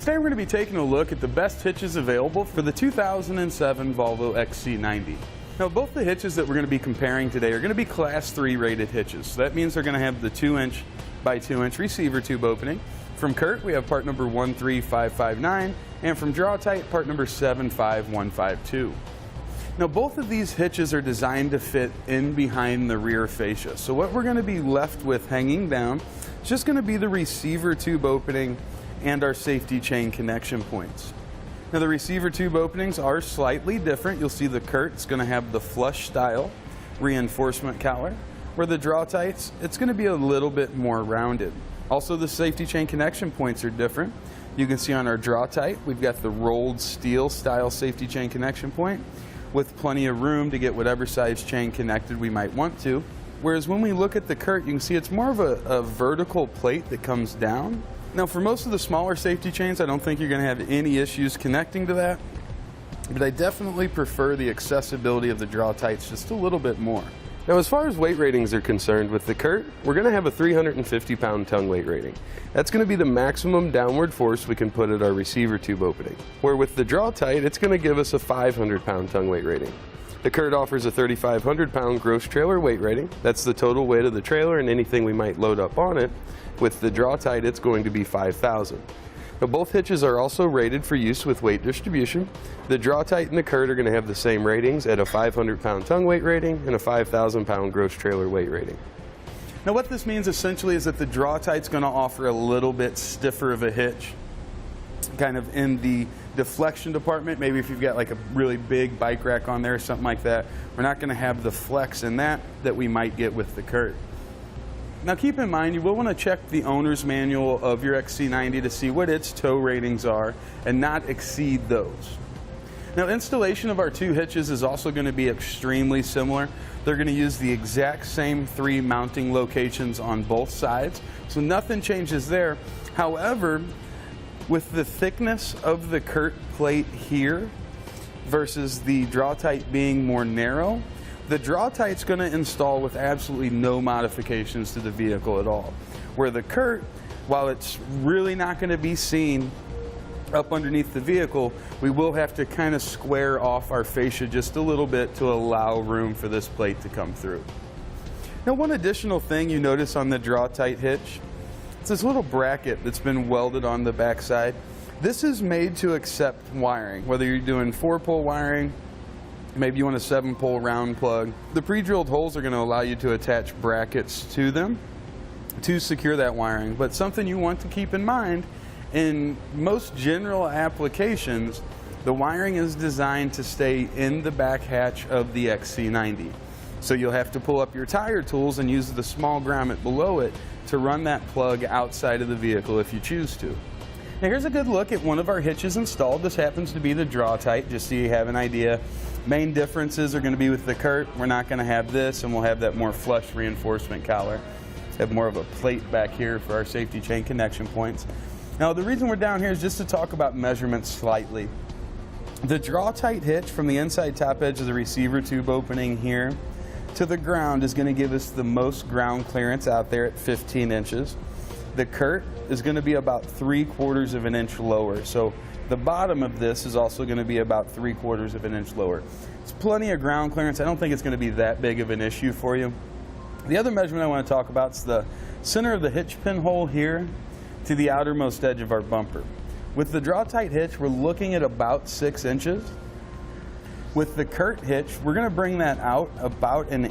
Today we're going to be taking a look at the best hitches available for the 2007 Volvo XC90. Now both the hitches that we're going to be comparing today are going to be Class 3 rated hitches. So that means they're going to have the 2" by 2" receiver tube opening. From Curt we have part number 13559, and from Draw-Tite part number 75152. Now both of these hitches are designed to fit in behind the rear fascia. So what we're going to be left with hanging down is just going to be the receiver tube opening and our safety chain connection points. Now the receiver tube openings are slightly different. You'll see the Curt's going to have the flush style reinforcement collar, where the Draw-Tite's, it's going to be a little bit more rounded. Also the safety chain connection points are different. You can see on our Draw-Tite we've got the rolled steel style safety chain connection point with plenty of room to get whatever size chain connected we might want to. Whereas when we look at the Curt, you can see it's more of a vertical plate that comes down. Now for most of the smaller safety chains, I don't think you're going to have any issues connecting to that, but I definitely prefer the accessibility of the Draw-Tites just a little bit more. Now as far as weight ratings are concerned with the Curt, we're going to have a 350 pound tongue weight rating. That's going to be the maximum downward force we can put at our receiver tube opening. Where with the Draw-Tite, it's going to give us a 500 pound tongue weight rating. The Curt offers a 3,500 pound gross trailer weight rating. That's the total weight of the trailer and anything we might load up on it. With the Draw-Tite, it's going to be 5,000. Now both hitches are also rated for use with weight distribution. The Draw-Tite and the Curt are going to have the same ratings at a 500 pound tongue weight rating and a 5,000 pound gross trailer weight rating. Now what this means essentially is that the Draw-Tite's going to offer a little bit stiffer of a hitch, kind of in the deflection department. Maybe if you've got like a really big bike rack on there or something like that, we're not going to have the flex in that we might get with the Curt. Now keep in mind, you will want to check the owner's manual of your XC90 to see what its tow ratings are and not exceed those. Now installation of our two hitches is also going to be extremely similar. They're going to use the exact same 3 mounting locations on both sides, so nothing changes there. However, with the thickness of the Curt plate here versus the Draw-Tite being more narrow, the Draw-Tite's going to install with absolutely no modifications to the vehicle at all. Where the Curt, while it's really not going to be seen up underneath the vehicle, we will have to kind of square off our fascia just a little bit to allow room for this plate to come through. Now one additional thing you notice on the Draw-Tite hitch, it's this little bracket that's been welded on the backside. This is made to accept wiring, whether you're doing 4-pole wiring, maybe you want a 7-pole round plug. The pre-drilled holes are going to allow you to attach brackets to them to secure that wiring. But something you want to keep in mind, in most general applications, the wiring is designed to stay in the back hatch of the XC90. So you'll have to pull up your tire tools and use the small grommet below it to run that plug outside of the vehicle if you choose to. Now here's a good look at one of our hitches installed. This happens to be the Draw-Tite, just so you have an idea. Main differences are going to be with the Curt, we're not going to have this, and we'll have that more flush reinforcement collar. Have more of a plate back here for our safety chain connection points. Now the reason we're down here is just to talk about measurements slightly. The Draw-Tite hitch from the inside top edge of the receiver tube opening here to the ground is going to give us the most ground clearance out there at 15 inches. The Curt is going to be about 3/4 of an inch lower. So the bottom of this is also going to be about 3/4 of an inch lower. It's plenty of ground clearance. I don't think it's going to be that big of an issue for you. The other measurement I want to talk about is the center of the hitch pin hole here to the outermost edge of our bumper. With the Draw-Tite hitch, we're looking at about 6 inches. With the Curt hitch, we're going to bring that out about 1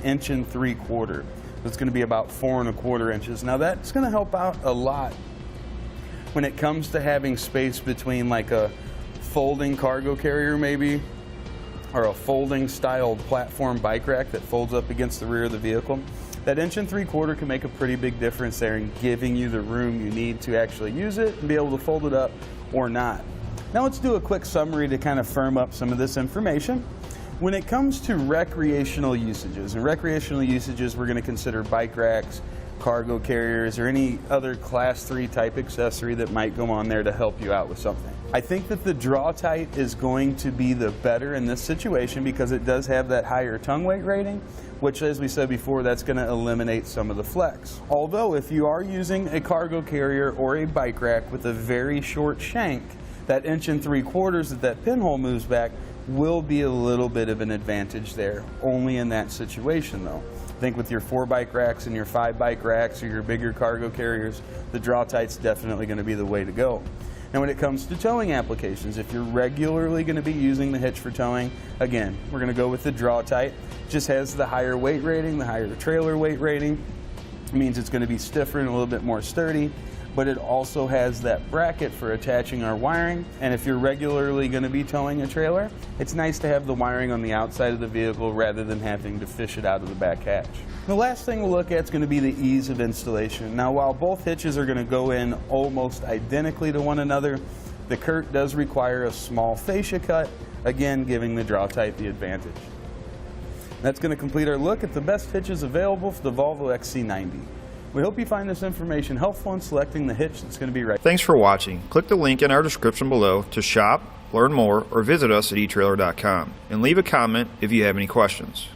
3/4 inches. It's going to be about 4 1/4 inches. Now that's going to help out a lot when it comes to having space between like a folding cargo carrier maybe, or a folding style platform bike rack that folds up against the rear of the vehicle. That 1 3/4 inches can make a pretty big difference there in giving you the room you need to actually use it and be able to fold it up or not. Now let's do a quick summary to kind of firm up some of this information. When it comes to recreational usages, we're going to consider bike racks, cargo carriers or any other class 3 type accessory that might go on there to help you out with something. I think that the Draw-Tite is going to be the better in this situation because it does have that higher tongue weight rating, which, as we said before, that's going to eliminate some of the flex. Although if you are using a cargo carrier or a bike rack with a very short shank, that 1 3/4 that pinhole moves back will be a little bit of an advantage there, only in that situation though. I think with your 4 bike racks and your 5 bike racks or your bigger cargo carriers, the Draw-Tite's definitely going to be the way to go. Now when it comes to towing applications, if you're regularly going to be using the hitch for towing, again, we're going to go with the Draw-Tite. It just has the higher weight rating, the higher trailer weight rating. It means it's going to be stiffer and a little bit more sturdy, but it also has that bracket for attaching our wiring. And if you're regularly going to be towing a trailer, it's nice to have the wiring on the outside of the vehicle rather than having to fish it out of the back hatch. The last thing we'll look at is going to be the ease of installation. Now, while both hitches are going to go in almost identically to one another, the Curt does require a small fascia cut, again giving the Draw-Tite the advantage. That's going to complete our look at the best hitches available for the Volvo XC90. We hope you find this information helpful in selecting the hitch that's going to be right. Thanks for watching. Click the link in our description below to shop, learn more, or visit us at etrailer.com and leave a comment if you have any questions.